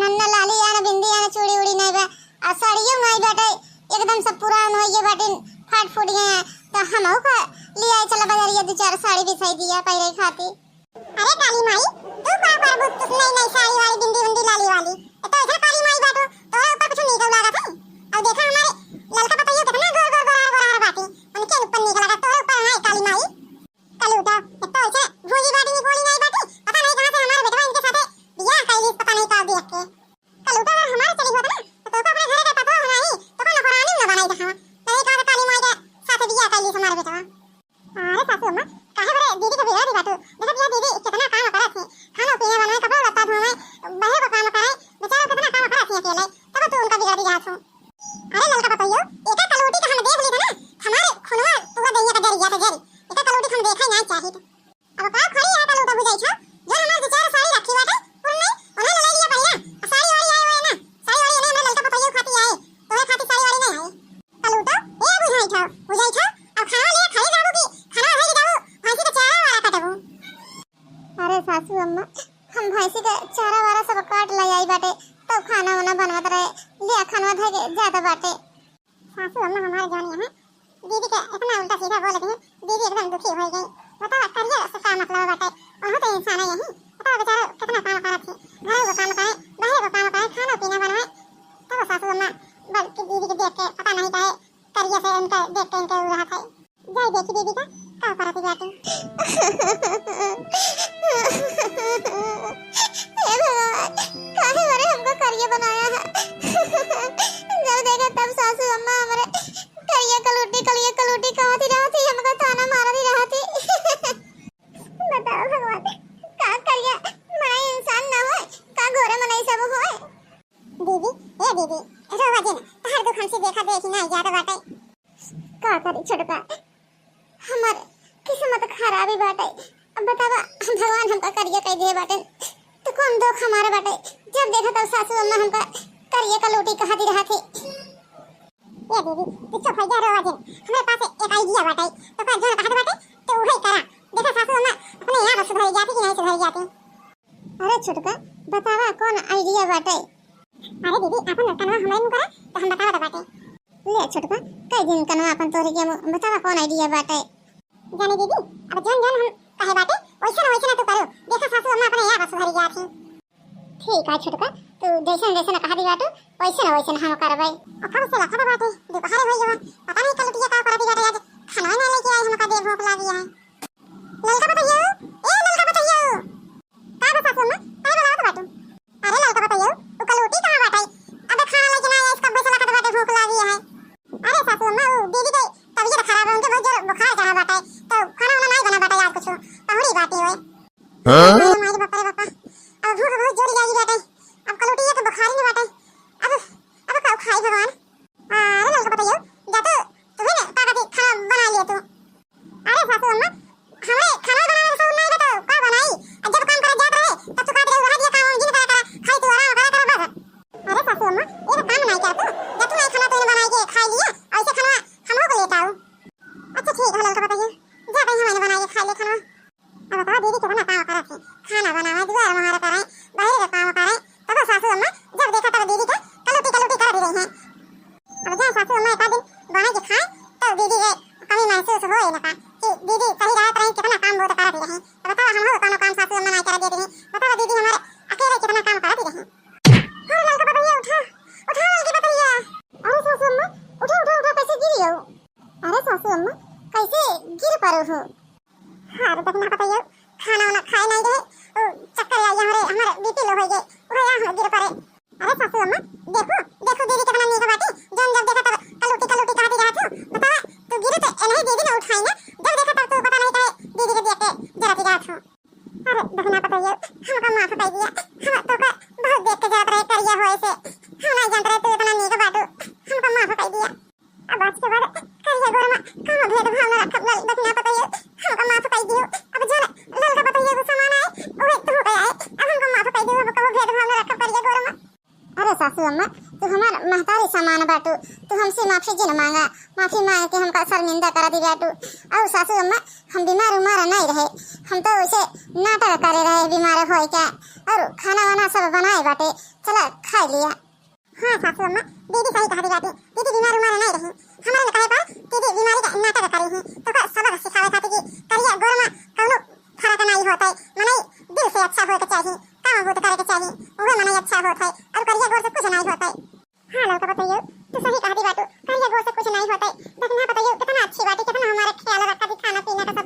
नन्ना लाली या बिंदी या चूड़ी उड़ी नहीं बा आ साड़ियों नहीं बाटे एकदम सब पुरान हो ये बाटे फाट फूट गए तो हम का लिया चला बाजारिया दो चार साड़ी बिछाई दिया पहले खाती। अरे काली माई तू का बुत नहीं नहीं साड़ी वाली बिंदी बिंदी लाली वाली तो इधर काली माई बाटो तो ऊपर कुछ निकल लगा था अब देखा हमारे ललका पतैया कितना गोर गोर गोर गोर बाटी उनके ऊपर निकल लगा तो ऊपर है काली माई कल उठा तो ऐसे भूजी बाटी नहीं बोली नहीं बाटी पता नहीं कहां से हमारे बेटवा इनके साथ बियाह कैली पता नहीं कब देख के कल उठा हमारे चली होता ना तो अपने घरे का पता होना ही तो कौन फरानी ना बनाई दिखावा नहीं कहा काली माई के साथ बियाह कैली हमारे बेटवा। अरे सासू अम्मा काहे बरे दीदी के बियाह दी बाटू देखो बियाह दीदी कितना काम करत है खाना पीना बनाए कपड़ा लत्ता धोए बहे को काम करे बेचारा कितना काम करत है अकेले तब तू उनका बिगाड़ी जात हो। अरे ललका बताइयो एका कलोटी का हम देख ली था ना हमारे खुनवा पूरा दैया का डर गया था जरी एका कलोटी हम देखा नहीं चाहिए अब का खड़ी है कलोटा बुझाई छ जो हमार बेचारा साड़ी रखी बाटे उन नहीं उन्हें ले लिया बढ़िया साड़ी वाली आई हुए ना साड़ी वाली ने ललका बताइयो खाती आए तोरे खाती साड़ी वाली नहीं आई कलोटा ए बुझाई छ अब खाना ले खाई जाबो की खाना है जाबो भैंसी का चारा वाला काटबो। अरे सासू अम्मा हम भैंसी का चारा वाला सब काट लाई आई बाटे तो खाना वाना बनवत रहे लिया खाना धा के ज्यादा बाटे। सासू अम्मा हमारे जानी है दीदी के इतना उल्टा सीधा बोल रही है दीदी एकदम दुखी हो गई बता करिए उसका क्या मतलब बाटे और तो इंसान है यही बता बेचारा कितना काम करत है घर को काम करे बाहर को काम करे खाना पीना बनाए तब सासू अम्मा बल्कि दीदी के देख के पता नहीं काहे करिए से उनका देख के उनका रहा था जाई देखी दीदी का करती जाती। हे भगवान काहे मारे हमको करिए बनाया है जब देखा तब सासू अम्मा हमारे करिए कलूटी कहाँ थी रहा थी हमको ताना मारा थी रहा थी। बताओ भगवान का करिए मना इंसान ना हो का घोरे मनाई सब होए। दीदी ए दीदी रोवा दिन तहर दुख हमसे देखा देखी नहीं ज्यादा बाटे का करी छोटका हमार किस्मत खराबी बाटे अब बतावा भगवान हमका करिए कह दिए बाटे तो कौन दुख हमारे बाटे जब देखा तब सासू अम्मा हमका करिए कलूटी कहाँ दी रहा थी। ये दीदी तू चुप हो जा रोवा दिन हमारे पास एक आइडिया बाटे तो का जो कहा बाटे तो वही करा देखा सासू अम्मा अपने यहाँ सुधर जाती कि नहीं सुधर जाती। अरे छोटका बतावा कौन आइडिया बाटे। अरे दीदी अपन कनवा हमारे मुंह करा तो हम बतावा बाटे ले छोटका कई दिन कनवा अपन तोरे के बतावा कौन आइडिया बाटे। जाने दीदी अब जन जन हम कहे बाटे वैसे ना तू करो देखा सासू अम्मा अपने यहाँ सुधर जाती। ठीक है छोटका तू जैसे कहा दी बाटे वैसे हम करबै और कब से लखा बाटे दोपहर हो गया पता नहीं कल टिया का कर दी बाटे आज खाना ना लेके आए हमका देर भूख लगी है। ललका बताइयो ए ललका बताइयो का बता सासू अम्मा काय बोलावत बाटू। अरे ललका बताइयो तू कलोटी कहां बाटे अबे खाना लेके ना आए इस कब से लखा बाटे भूख लगी है। अरे सासू अम्मा वो दीदी के तबीयत खराब है उनके बहुत जोर बुखार चढ़ा बाटे तो खाना वाला नहीं बना बाटे आज कुछ पहुड़ी बाटी हुए हमारे बापा रे बापा अब भूख बहुत जोर लगी बाटे अब कलोटी ये तो बुखार ही नहीं बाटे अब खाओ खाई भगवान। अरे ललका बताइयो जा तो तुम्हें ना ताकत खाना बना लिया तू। अरे सासू अम्मा हमारे खाना बनाने से नहीं बताओ का बनाई जब काम करा जात रहे तब तो काट रहे वहां दिया काम जिन करा खाई तू आराम करा बस। अरे सासू अम्मा ये काम नहीं क्या तू जब तू खाना तूने बनाई के खा लिया ऐसे खाना हमको को लेता हूं। अच्छा ठीक है ललका बताइयो जा भाई हमने बनाई के खा ले खाना। अब बताओ दीदी कितना काम करत है खाना बनावा दुआर महारा करे बाहर का काम करे तब सासू अम्मा जब देखा तब दीदी के कलोटी कर दी रही है। अब जा सासू अम्मा एक दिन बना के खाए तो दीदी के कमी महसूस होए ना कि दीदी सही रात रही कितना काम बहुत करती रही तो बताओ हम हो कोनो काम सासू अम्मा नहीं कर देती हैं बताओ दीदी हमारे अकेले कितना काम करती रही। अरे ललका बताइए उठा ललकी बताइए। अरे सासू अम्मा उठो कैसे गिरी हो। अरे सासू अम्मा कैसे गिर पड़ो हो। अरे देखना बताइए खाना वाना खाए नहीं रहे चक्कर आ हमारे बीपी लो हो गए वो यहाँ गिर पड़े। अरे सासू अम्मा देखो दीदी कितना नीचे बाटी जब देखा तब कलोटी खाती रहा था बतावा तू गिरे तो नहीं दीदी ने उठाई ना जब देखा तब तू पता नहीं कहे दीदी के देख के जराती रहा था। अरे देखना बताइए हमका माफ कर दिया हम तो का बहुत देख के जात रहे करिया हो ऐसे हम नहीं जानते रहे तू इतना नीचे बाटू हमका माफ कर दिया। अब आज के बाद करिया गोरमा काम भेद भाव ना रख देखना बताइए हमका माफ कर दियो। अब जो ललका बताइए वो सामान आए वो तो हो गया है अब हमको माफ कर दियो हमका भेद भाव ना रख करिया गोरमा। अरे सासू अम्मा तू हमार महतारी सामान बाटू तू हमसे माफी जिन मांगा माफी मांग कि हमका शर्मिंदा करा दी बाटू। और सासू अम्मा हम बीमार उमार नहीं रहे, हम तो वैसे नाटक करे रहे बीमार हो क्या। और खाना वाना सब बनाए बाटे, चला खा लिया। हाँ सासू अम्मा दीदी सही कहा दी बाटी, दीदी बीमार उमार नहीं रही, हमारे कहे पर दीदी बीमारी का नाटक करी है तो का सबक सिखावे खातिर कि करिया गोरमा कौनो फरक नहीं होता है, मने दिल से अच्छा होके चाहिए, काम होते करे के चाहिए, ओहे मने अच्छा होता है और करिया गोर से कुछ नहीं होता है। हाँ लौका बताइयो, तू सही कहा दी बाटू, करिया गोर से कुछ नहीं होता है, लेकिन हाँ बताइयो कितना अच्छी बात है, कितना हमारा ख्याल रखा दी, खाना पीना का सब